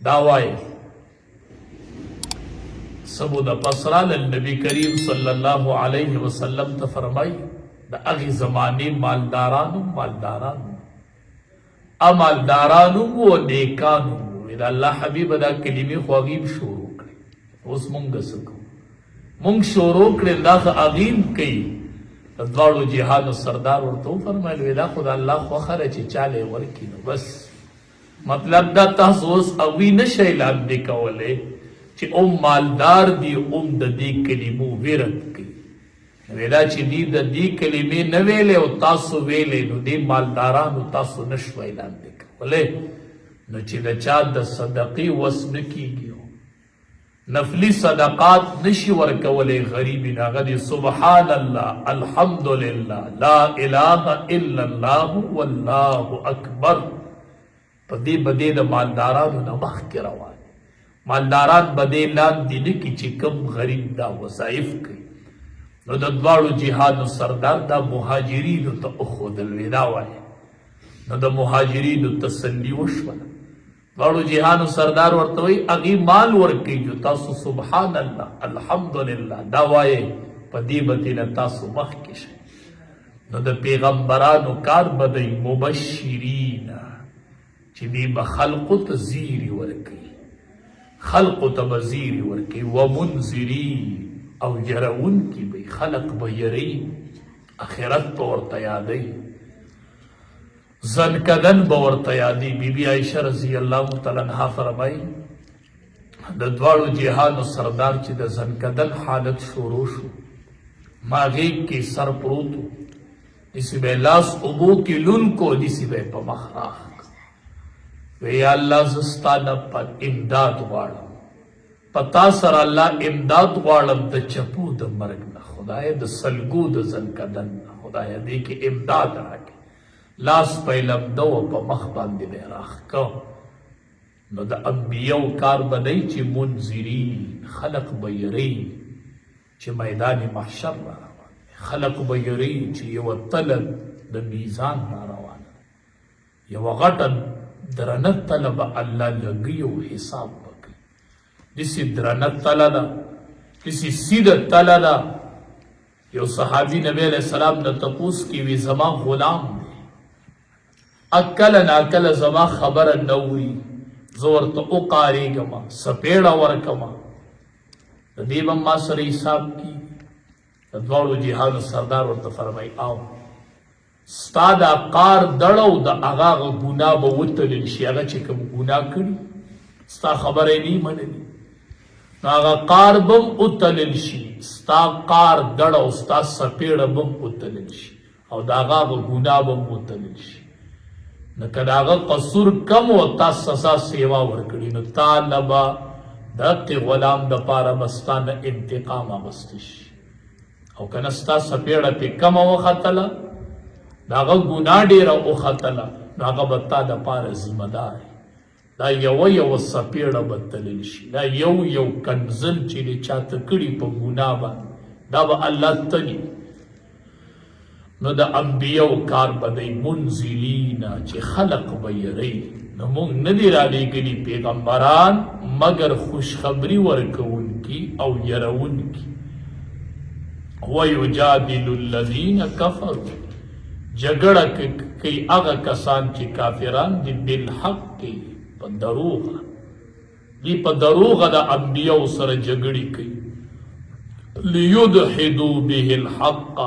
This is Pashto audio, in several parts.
دا وایي سبو د پسرال النبی کریم صلی الله علیه وسلم ته فرمای د هغې زمانې مالدارانو مالدارانو و نیکانو د الله حبیب دا کلمې خو هغې شروع کړې اوس مونږ څه کوو مونږ شروع کړې دا خو هغې کوي د دواړو جهانو سردار ورته وفرمیل وی دا خو د الله خوښه ده چې چاله یې ورکړي نو بس مطلب دا تاسو اوس هغوی نشئ لاندې کولی چې مالدار دي د دې کلمو ویرت کوي ویلا چې دی د دې کلمې نه ویلې او تاسو ویلې نو دې مالدارانو تاسو نشوئ لاندې کولی نو چې د چا د صدقې وس نه کیږي نفلی صدقات نشي ورکولی غریبي نو هغه دی سبحان الله الحمدلله لا اله الا الله والله اکبر په دې بدې د مالدارانو نه مخکې روان مالداران بدې لاندې نه کي چې کوم غریب دا وظایف کوي نو د دواړو جهادو سردار دا مهاجرینو ته وښودل وی دا وایي نو د مهاجرینو تسلي وشوله دواړو جهانو سردار ورته وایي هغې مال ورکوي جو تاسو سبحان الله الحمدلله دا وایئ په دې به تېله تاسو مخکې شئ نو د پیغمبرانو کار به دی مبشرین چې دی به خلقو ته زیری ورکوي خلقو ته به زیری ورکوي ومنذرین او یرونکي به خلق به یری اخرت به ورته یادوي زنکدن به ورته یادي بی بی عایشه رضی الله تعالی عنها فرمایي د دواړو جهانو سردار چې د زنکدن حالت شروع شو ما غیږ کې سر پروت و داسې به یې لاس اوبو کې لون کو داسې به یې په مخ راښ وی یا الله زه ستا نه امداد غواړم په تا سره الله امداد غواړم د چپو د مرګ نه خدایه د سلګو د زنکدن نه خدایه دې کې امداد راکړي لاس په یې لمده و په مخ باندې به یې راښکه نو د انبیو کار به دی چې منذرین خلق به یری چې میدان محشر را روان خلق به یری چې یوه تله د میزان را روانه یوه غټه درنه تله به الله لګي او حساب به کوي داسې درنه تله ده داسې سیده تله ده یو صحابي نبی علیه السلام نه تپوس کې وي زما غلام دی اکله ناکله زما خبره نه اوري زه ورته وقارېږم سپېړه ورکمه د دې به ما سره حساب کېږي د دواړو جهانو سردار ورته فرمایي او ستا دا قار دړه او د هغه ګناه به وتلل شي هغه چې کوم ګناه کړي ستا خبره یې نه منلي نو هغه قار به هم وتلل شي ستا قار دړه او ستا سپېړه به هم وتلل شي او د هغه ګناه به هم وتلل شي نو که د هغه قصور کم و تا سزا سیوا ورکړي نو تا نه به د هغې غلام دپاره به ستا نه انتقام اخیستی شي او که نه ستا سپېړه پې کمه وختله د هغه ګناه ډېره وختله نو هغه به تا دپاره ذمه دار دا یوه سپېړه به تلل شي دا یو کنزل چې دې چاته کړي په ګناه باندې دا به الله تلي نو د انبیو کار به دی منذرین چې خلق به یری نو موږ نه دي رالیږلي پیغمبران مګر خوشخبري ورکوونکي او یرونکي ویجادل الذین کفروا جګړه کوي هغه کسان چې کافران دي بالحق په دروغه دی په دروغه د انبیو سره جګړې کوي لیدحضوا به الحق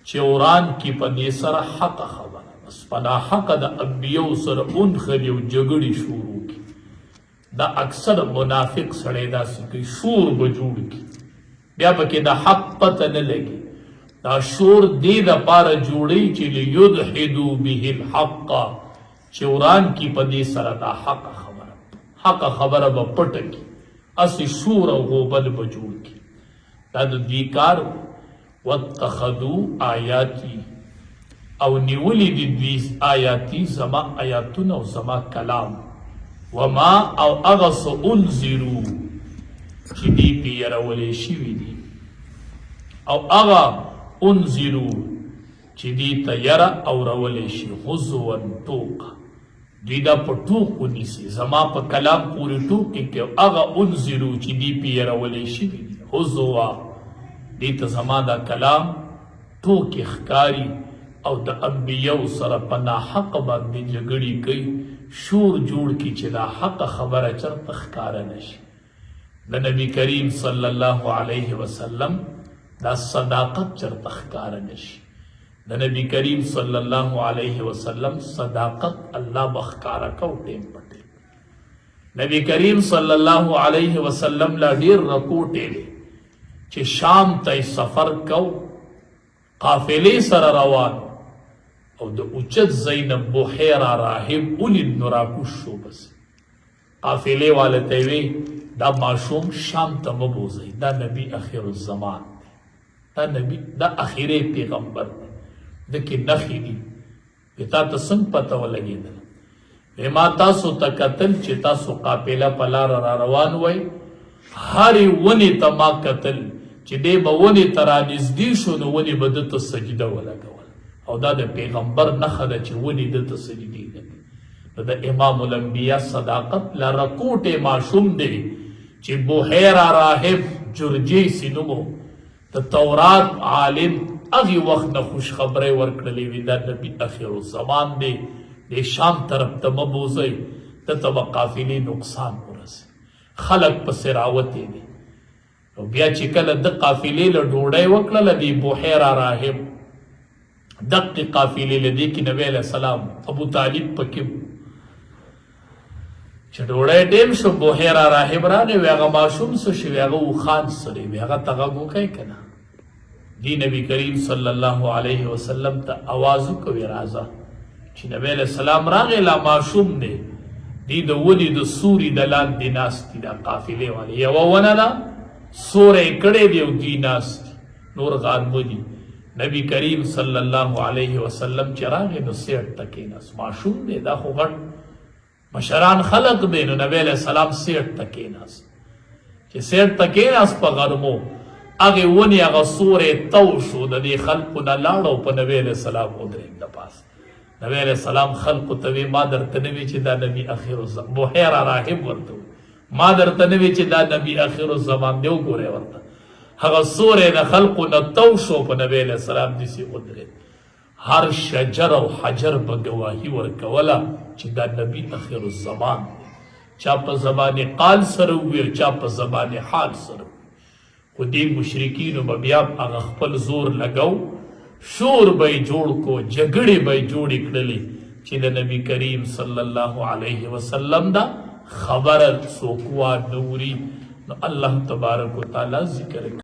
چې وران کی په دې سره حق خبره بس په ناحقه د انبیو سره اونخلي او جګړې شروع کړي دا اکثر منافق سړی داسې کوي شور به جوړ کړي بیا پکې د حق پته نه لګي دا شور دې دپاره جوړوي چې لیدحضوا به الحق چې وران کی په دې سره دا حق خبره به پټه کړي هسې شور او غوبل به جوړ کړي دا د دوی کار واتخذوا آیاتی او نیولی دی دوی آیاتی زما آیاتون او زما کلام وما او اغس انذرو چې دی پی یرولی شوی دی او اغا انذرو چې دی تا یره او رولی شي غزوا توقا دوی دا په ټوک ونیسي زما په کلام پورې ټوکې کې هغه انذرو چې دی پې یرولی شوي دي هزوا دې ته زما دا کلام ټوکې ښکاري او د انبیو سره په ناحق باندې جګړې کوي شور جوړ کړي چې دا حق خبره چرته ښکاره نشي د نبی کریم صلی الله علیه وسلم دا صداقت چرته ښکاره نشي د نبی کریم صلی الله علیه وسلم صداقت الله بخکاره کو ټیم پټه نبی کریم صلی الله علیه وسلم لا ډیر رپورټ چې شام ته سفر کو قافلې سره روان او د اوچت زینب بحیرا راهب اولید نو راکوش شو بس قافلې والا ته وی دا معصوم شام ته مبوزي دا نبی اخر الزمان دا نبی دا اخیری پیغمبر د کې نخې دي تا ته څنګه پته ولګېدل ما تاسو ته کتل چې تاسو قافله په لار را روان وئ هرې ونې ته ما کتل چې دی به ونې ته رانږدې شو نو ونې به ده ته سجده ولګول او دا د پیغمبر نښه ده چې ونې ده ته سجدې کوي د امام الانبیا صداقت لا رکوټې ماشوم دی چې بحیرا راهب جرجیسی نومو د تورات عالم هغې وخت نه خوش خبرۍ ورکړلې وي دا نبي اخر الزمان دی د شام طرف ته مه بوځئ دته به قافلې نقصان ورسي خلک پسې راوتې دي او بیا چې کله د قافلې له ډوډۍ وکړله د بحیرا راهب دقې قافلې له دې کې نبی علیه السلام ابو طالب پکې چې ډوډۍ ټیم شو بحیرا راهب راغی وی هغه ماشوم څه شوی هغه اوښان سړی وی هغه ته غږ وکړئ که نه دی نبی کریم صلی الله علیه وسلم ته آواز وکوي راځه چې نبی علیه السلام راغی لا ماشوم دی دی د ونې د سوري د لاندې ناست دي دا قافلې والې یوه ونه ده سوری یې کړی دی او دوی ناست دي نور غانمه دي نبی کریم صلی الله علیه وسلم چې راغی نو سیټ ته کېناست ماشوم دی دا خو غټ مشران خلق دی نو نبی علیه السلام سیټ ته کېناست چې سیټ ته کېناست په غرمو هغې ونې هغه سوری تو شو د دې خلقو نه لاړ او په نبی علیه السلام ودرېد د پاس نبی علیه السلام خلقو ته وی ما درته نه وي چې دا نبي اخر الزمان بحیرا راهب ورته ما درته نه وي چې دا نبي اخر الزمان دی وګورئ ورته هغه سوری د خلقو نه تو شو په نبی علیه السلام داسې ودرېد هر شجر او حجر به ګواهي ورکوله چې دا نبي اخر الزمان دی چا په زبان قال سره ووي او چا په زبان حال سره خو دې مشرکینو به بیا هغه خپل زور لګو شور به یې جوړ کو جګړې به یې جوړې کړلې چې د نبي کریم صلی الله علیه وسلم دا خبره څوک وانه وري نو الله تبارک وتعالی ذکر